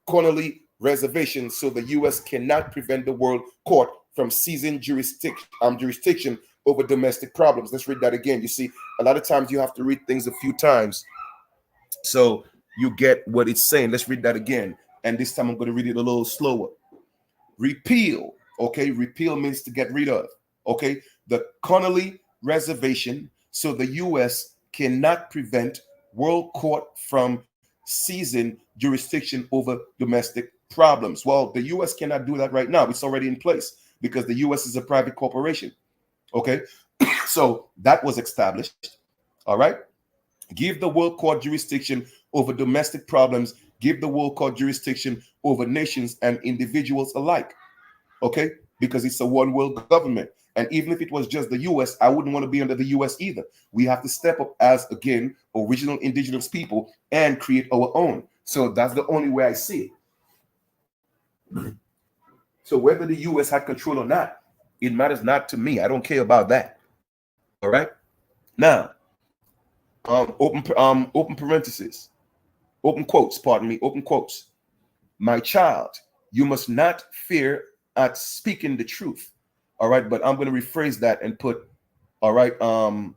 Connolly Reservation so the U.S. cannot prevent the World Court from seizing jurisdiction over domestic problems. Let's read that again. You see, a lot of times you have to read things a few times so you get what it's saying. Let's read that again. And this time I'm going to read it a little slower. Repeal. Okay, repeal means to get rid of. Okay, the Connolly Reservation so the U.S. cannot prevent World Court from seizing jurisdiction over domestic problems. Well, the U.S. cannot do that right now. It's already in place because the U.S. is a private corporation. Okay, so that was established. All right. Give the World Court jurisdiction over domestic problems. Give the World Court jurisdiction over nations and individuals alike. Okay, because it's a one world government. And even if it was just the U.S., I wouldn't want to be under the U.S. either. We have to step up as, again, original indigenous people and create our own. So that's the only way I see it. So whether the U.S. had control or not, it matters not to me. I don't care about that. All right. Now, open parentheses, open quotes, pardon me, open quotes. My child, you must not fear at speaking the truth. All right, but I'm going to rephrase that and put, all right, I'm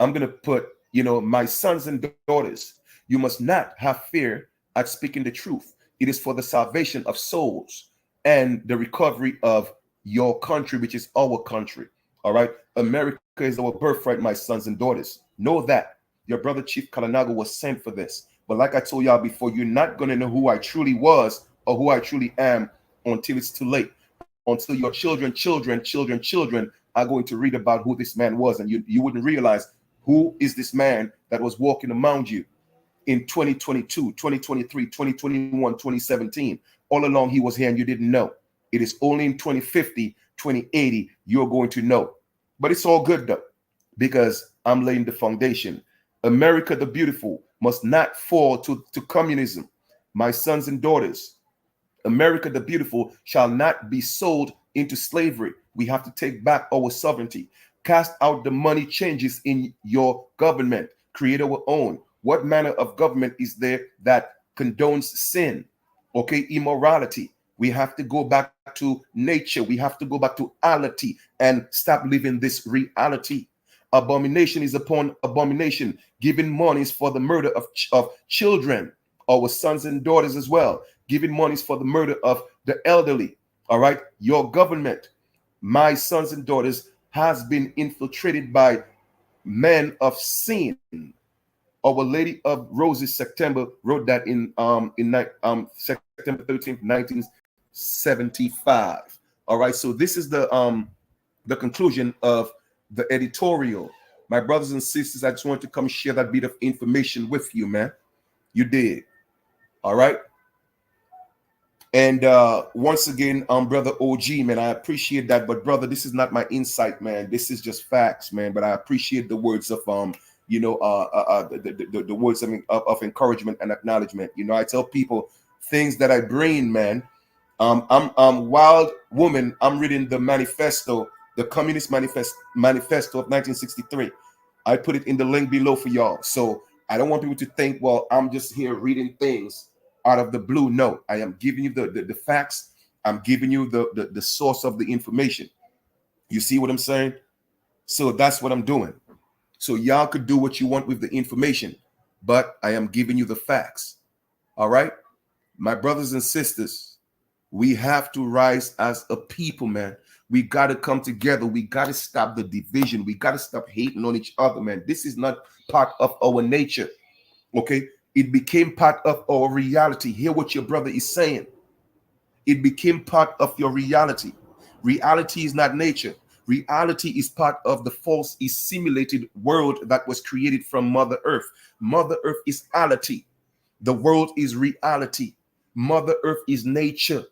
going to put, my sons and daughters, you must not have fear at speaking the truth. It is for the salvation of souls and the recovery of your country, which is our country. All right, America is our birthright, my sons and daughters. Know that. Your brother Chief Kalanaga was sent for this. But like I told y'all before, you're not going to know who I truly was or who I truly am until it's too late. Until your children are going to read about who this man was. And you wouldn't realize who is this man that was walking among you in 2022, 2023, 2021, 2017. All along he was here and you didn't know. It is only in 2050, 2080, you're going to know. But it's all good though, because I'm laying the foundation. America the beautiful must not fall to communism. My sons and daughters, America the beautiful shall not be sold into slavery. We have to take back our sovereignty. Cast out the money changes in your government. Create our own. What manner of government is there that condones sin? Okay, immorality. We have to go back to nature. We have to go back to ality and stop living this reality. Abomination is upon abomination. Giving monies for the murder of children. our sons and daughters as well, giving monies for the murder of the elderly. All right, your government, my sons and daughters, has been infiltrated by men of sin. Our Lady of Roses September wrote that in September 13th, 1975. All right, so this is the conclusion of the editorial. My brothers and sisters, I just want to come share that bit of information with you, man. You did. All right. And once again, brother OG, man, I appreciate that. But brother, this is not my insight, man. This is just facts, man. But I appreciate the words of the words of encouragement and acknowledgement. You know, I tell people things that I bring, man. I'm wild woman. I'm reading the manifesto, the Communist Manifesto of 1963. I put it in the link below for y'all. So I don't want people to think, well, I'm just here reading things out of the blue. No, I am giving you the facts. I'm giving you the source of the information. You see what I'm saying? So that's what I'm doing. So y'all could do what you want with the information, but I am giving you the facts. All right, my brothers and sisters, we have to rise as a people, man. We got to come together. We got to stop the division. We got to stop hating on each other, man. This is not part of our nature. Okay, it became part of our reality. Hear what your brother is saying. It became part of your reality. Reality is not nature. Reality is part of the false, simulated world that was created from Mother Earth. Mother Earth is reality. The world is reality. Mother Earth is nature.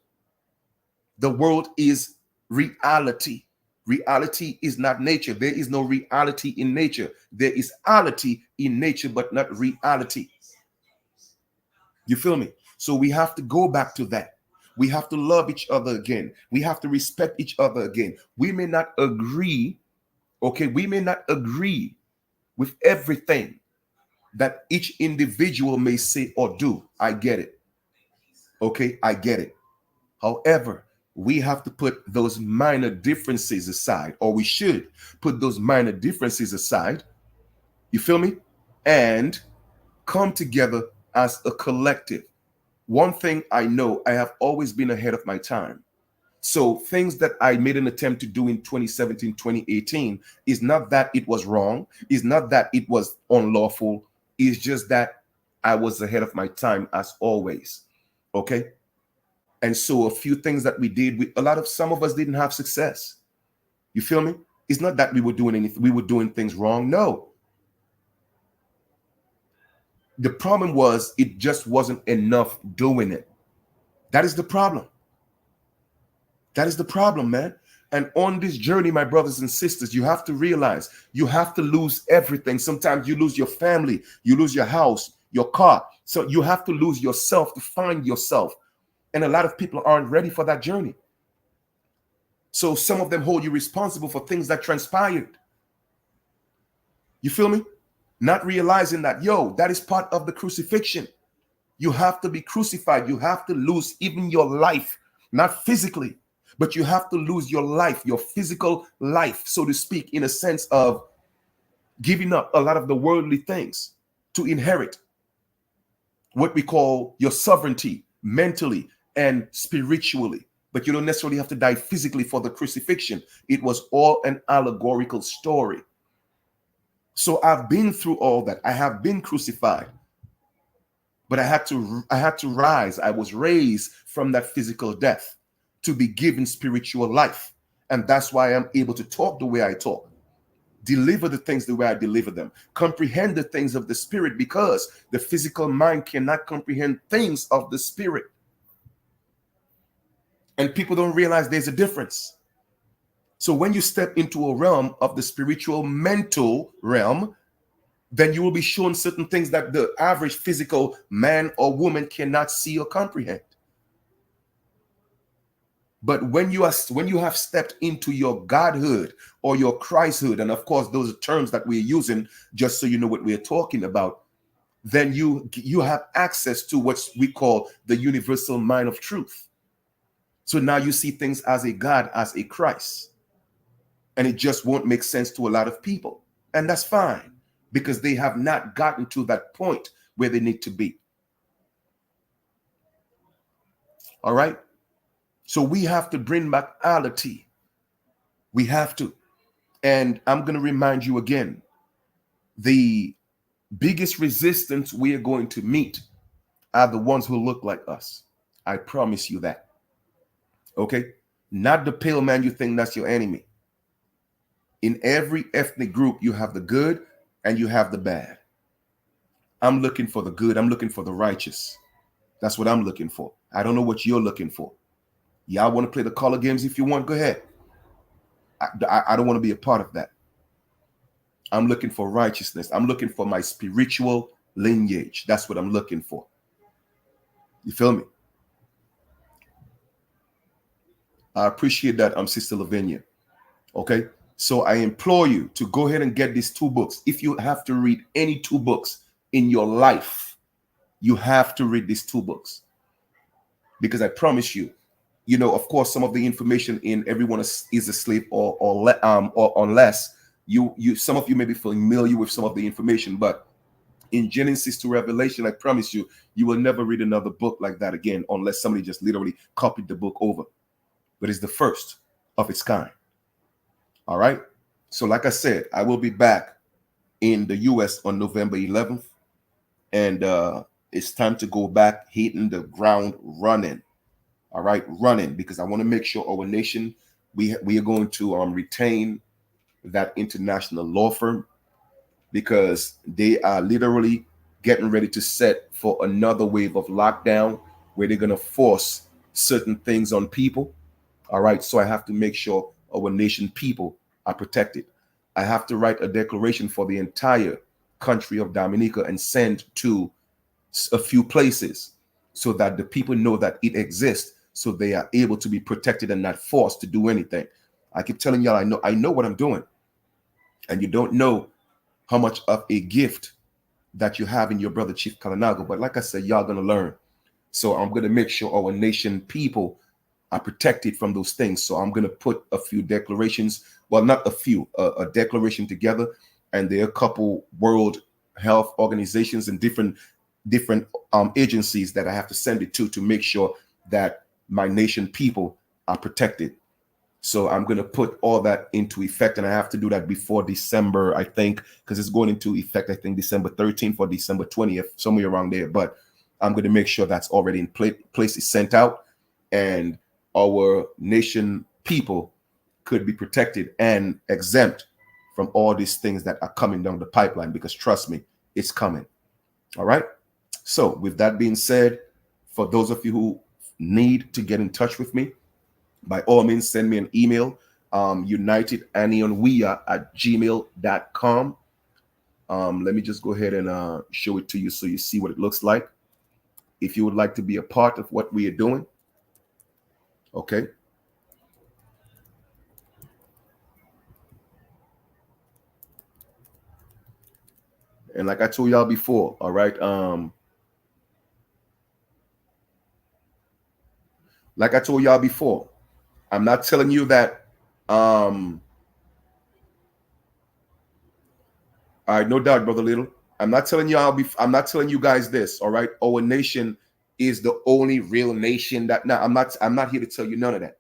The world is reality. Reality is not nature. There is no reality in nature. There is reality in nature, but not reality. You feel me? So we have to go back to that. We have to love each other again. We have to respect each other again. We may not agree, okay? We may not agree with everything that each individual may say or do. I get it. Okay, I get it. However, we have to put those minor differences aside, or we should put those minor differences aside. You feel me? And come together as a collective. One thing I know, I have always been ahead of my time. So things that I made an attempt to do in 2017, 2018 is not that it was wrong, is not that it was unlawful, it's just that I was ahead of my time as always. Okay? And so a few things that we did, some of us didn't have success. You feel me? It's not that we were doing anything, we were doing things wrong. No. The problem was it just wasn't enough doing it. That is the problem. That is the problem, man. And on this journey, my brothers and sisters, you have to realize you have to lose everything. Sometimes you lose your family, you lose your house, your car. So you have to lose yourself to find yourself. And a lot of people aren't ready for that journey. So some of them hold you responsible for things that transpired. You feel me? Not realizing that, that is part of the crucifixion. You have to be crucified. You have to lose even your life, not physically, but you have to lose your life, your physical life, so to speak, in a sense of giving up a lot of the worldly things to inherit what we call your sovereignty mentally and spiritually. But you don't necessarily have to die physically for the crucifixion. It was all an allegorical story. So I've been through all that. I have been crucified. But I had to rise. I was raised from that physical death to be given spiritual life. And that's why I'm able to talk the way I talk, deliver the things the way I deliver them, comprehend the things of the spirit, because the physical mind cannot comprehend things of the spirit. And people don't realize there's a difference. So when you step into a realm of the spiritual mental realm, then you will be shown certain things that the average physical man or woman cannot see or comprehend. But when you have stepped into your godhood or your Christhood, and of course those are terms that we're using just so you know what we're talking about, then you have access to what we call the universal mind of truth. So now you see things as a God, as a Christ, and it just won't make sense to a lot of people, and that's fine, because they have not gotten to that point where they need to be. All right. So we have to bring back reality. We have to. And I'm going to remind you again, the biggest resistance we are going to meet are the ones who look like us. I promise you that. Okay? Not the pale man you think that's your enemy. In every ethnic group, you have the good and you have the bad. I'm looking for the good. I'm looking for the righteous. That's what I'm looking for. I don't know what you're looking for. Y'all want to play the color games if you want, go ahead. I don't want to be a part of that. I'm looking for righteousness. I'm looking for my spiritual lineage. That's what I'm looking for. You feel me? I appreciate that, Sister Lavinia. Okay? So I implore you to go ahead and get these 2 books. If you have to read any 2 books in your life, you have to read these 2 books. Because I promise you, of course, some of the information in Everyone is a Slave or unless some of you may be familiar with some of the information, but in Genesis to Revelation, I promise you, you will never read another book like that again unless somebody just literally copied the book over. But it's the first of its kind. All right. So like I said, I will be back in the US on November 11th. And it's time to go back hitting the ground running. All right, running, because I want to make sure our nation, we are going to retain that international law firm, because they are literally getting ready to set for another wave of lockdown where they're going to force certain things on people. All right, so I have to make sure our nation people are protected. I have to write a declaration for the entire country of Dominica and send to a few places so that the people know that it exists, so they are able to be protected and not forced to do anything. I keep telling y'all, I know what I'm doing. And you don't know how much of a gift that you have in your brother Chief Kalinago. But like I said, y'all gonna learn. So I'm gonna make sure our nation people are protected from those things. So I'm gonna put a few declarations, well, not a few, a declaration together. And there are a couple World Health Organizations and different agencies that I have to send it to make sure that my nation people are protected. So I'm going to put all that into effect, and I have to do that before December, I think, because it's going into effect, I think, December 13th or December 20th, somewhere around there. But I'm going to make sure that's already in place, it's sent out, and our nation people could be protected and exempt from all these things that are coming down the pipeline, because trust me, it's coming. All right. So with that being said, for those of you who need to get in touch with me, by all means, send me an email, unitedanianwea@gmail.com. Let me just go ahead and show it to you so you see what it looks like. If you would like to be a part of what we are doing, okay. And like I told y'all before, all right, like I told y'all before, I'm not telling you that, all right, no doubt, Brother Little. I'm not telling you I'm not telling you guys this, all right? Our nation is the only real nation that, now I'm not here to tell you none of that.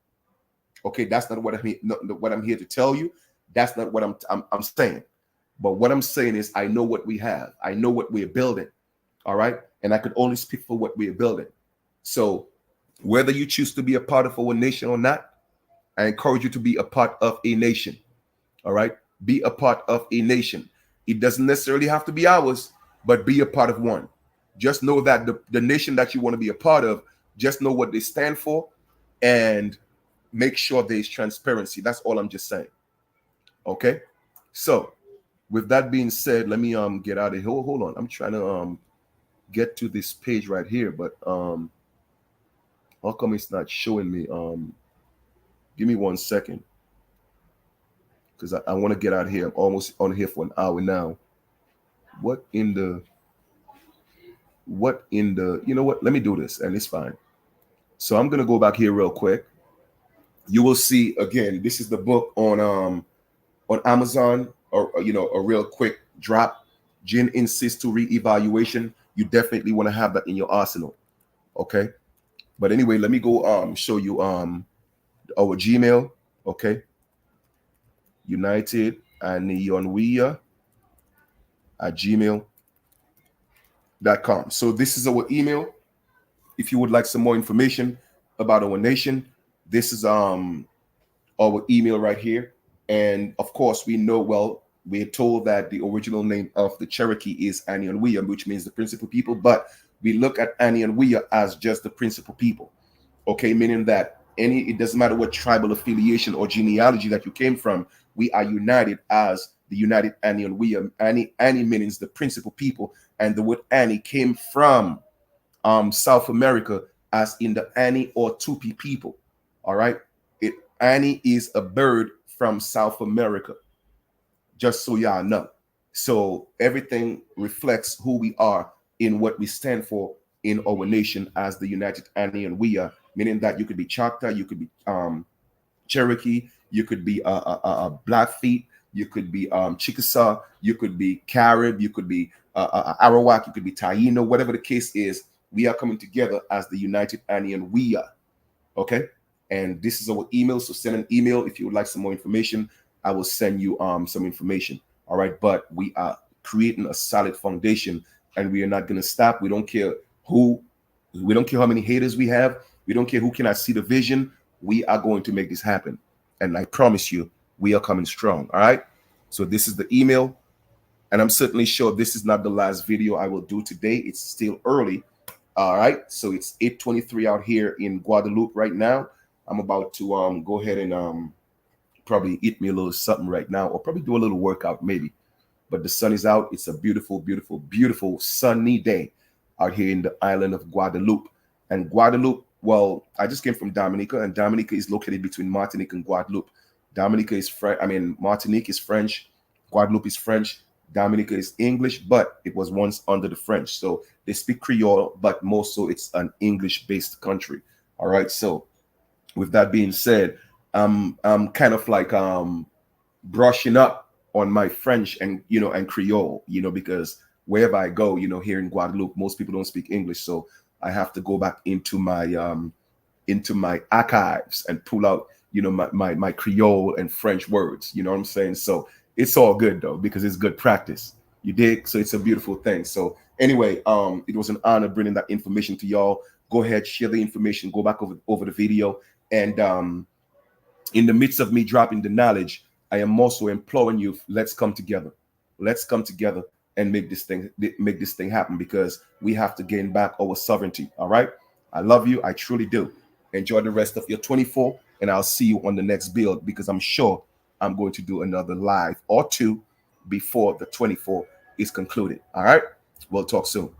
Okay, that's not what I'm here to tell you. That's not what I'm saying. But what I'm saying is, I know what we have. I know what we're building. All right. And I could only speak for what we're building. So whether you choose to be a part of our nation or not, I encourage you to be a part of a nation. All right. Be a part of a nation. It doesn't necessarily have to be ours, but be a part of one. Just know that the nation that you want to be a part of, just know what they stand for, and make sure there's transparency. That's all I'm just saying. Okay. So with that being said, let me get out of here. Hold on. I'm trying to get to this page right here, but how come it's not showing me? Give me 1 second, because I want to get out of here. I'm almost on here for an hour now. What in the you know what? Let me do this, and it's fine. So I'm gonna go back here real quick. You will see again. This is the book on Amazon, or a real quick drop. Jin insists to reevaluation. You definitely want to have that in your arsenal. Okay. But anyway, let me go show you our Gmail. Okay, United Anionwea at gmail.com. So this is our email. If you would like some more information about our nation, this is our email right here. And of course, we know, well, we're told that the original name of the Cherokee is Anionwea, which means the principal people, but we look at Anionwea as just the principal people. Okay, meaning that it doesn't matter what tribal affiliation or genealogy that you came from, we are united as the United Anionwea. Ani means the principal people, and the word Ani came from South America, as in the Ani or Tupi people. All right, Ani is a bird from South America, just so y'all know. So everything reflects who we are in what we stand for in our nation as the United Anionwea, meaning that you could be Choctaw, you could be Cherokee, you could be Blackfeet, you could be Chickasaw, you could be Carib, you could be Arawak, you could be Taino, whatever the case is. We are coming together as the United Anionwea. Okay, and this is our email. So send an email if you would like some more information. I will send you some information. All right, but we are creating a solid foundation, and we are not going to stop. We don't care how many haters we have. We don't care who cannot see the vision. We are going to make this happen, and I promise you, we are coming strong. All right. So this is the email, and I'm certainly sure this is not the last video I will do today. It's still early. All right, so it's 8:23 out here in Guadeloupe right now. I'm about to go ahead and probably eat me a little something right now, or probably do a little workout maybe. But the sun is out. It's a beautiful, beautiful, beautiful sunny day out here in the island of Guadeloupe. And Guadeloupe, well, I just came from Dominica, and Dominica is located between Martinique and Guadeloupe. Dominica is French. I mean, Martinique is French. Guadeloupe is French. Dominica is English, but it was once under the French. So they speak Creole, but more so it's an English-based country. All right. So with that being said, I'm kind of like brushing up on my French and Creole, because wherever I go, here in Guadeloupe, most people don't speak English. So I have to go back into my archives and pull out, my Creole and French words. You know what I'm saying? So it's all good though, because it's good practice. You dig? So it's a beautiful thing. So anyway, it was an honor bringing that information to y'all. Go ahead, share the information, go back over the video. And in the midst of me dropping the knowledge, I am also imploring you, let's come together. Let's come together and make this thing happen, because we have to gain back our sovereignty. All right. I love you. I truly do. Enjoy the rest of your 24, and I'll see you on the next build, because I'm sure I'm going to do another live or two before the 24 is concluded. All right. We'll talk soon.